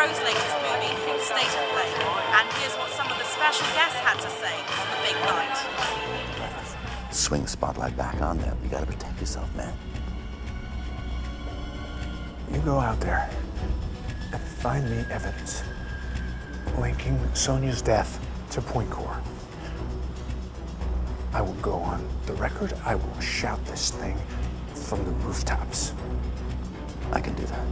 Crow's latest movie, State of Play. And here's what some of the special guests had to say on the big night. Swing the spotlight back on them. You gotta protect yourself, man. You go out there and find me evidence linking Sonia's death to Point Core. I will go on the record. I will shout this thing from the rooftops. I can do that.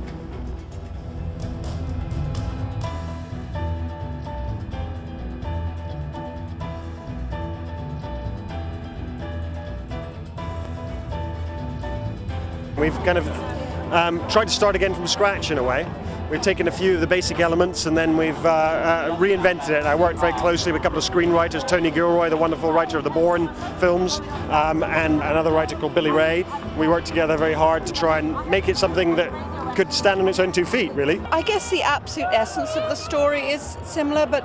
We've kind of tried to start again from scratch in a way. We've taken a few of the basic elements and then we've reinvented it. I worked very closely with a couple of screenwriters, Tony Gilroy, the wonderful writer of the Bourne films, and another writer called Billy Ray. We worked together very hard to try and make it something that could stand on its own 2 feet, really. I guess the absolute essence of the story is similar, but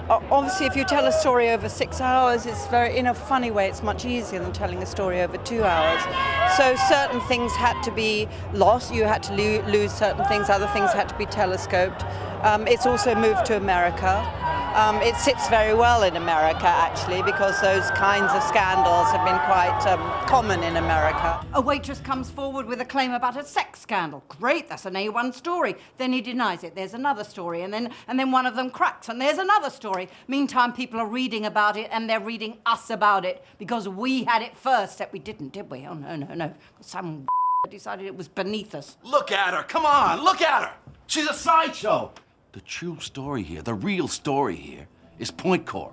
obviously if you tell a story over 6 hours, it's in a funny way, it's much easier than telling a story over 2 hours. So certain things had to be lost, you had to lose certain things, other things had to be telescoped. It's also moved to America. It sits very well in America, actually, because those kinds of scandals have been quite common in America. A waitress comes forward with a claim about a sex scandal. Great, that's an A1 story. Then he denies it. There's another story, and then one of them cracks, and there's another story. Meantime, people are reading about it, and they're reading us about it because we had it first. Except we didn't, did we? Oh no. Some decided it was beneath us. Look at her! Come on, look at her! She's a sideshow. The true story here, the real story here, is Point Core.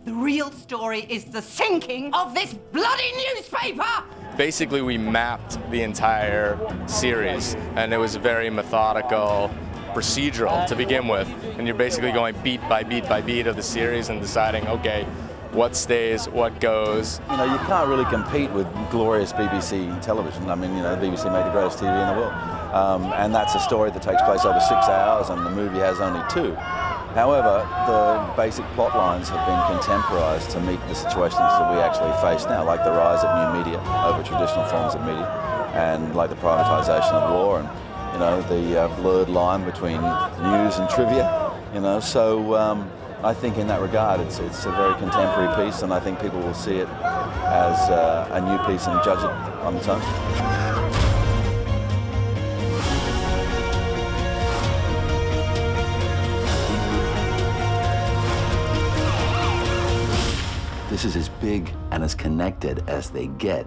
The real story is the sinking of this bloody newspaper! Basically, we mapped the entire series, and it was very methodical, procedural to begin with. And you're basically going beat by beat by beat of the series and deciding, okay, what stays, what goes. You know, you can't really compete with glorious BBC television. I mean, you know, BBC made the greatest TV in the world. And that's a story that takes place over 6 hours, and the movie has only 2. However, the basic plot lines have been contemporized to meet the situations that we actually face now, like the rise of new media over traditional forms of media, and like the privatization of law, and, you know, the blurred line between news and trivia, you know. So I think in that regard, it's a very contemporary piece, and I think people will see it as a new piece and judge it on its own. This is as big and as connected as they get.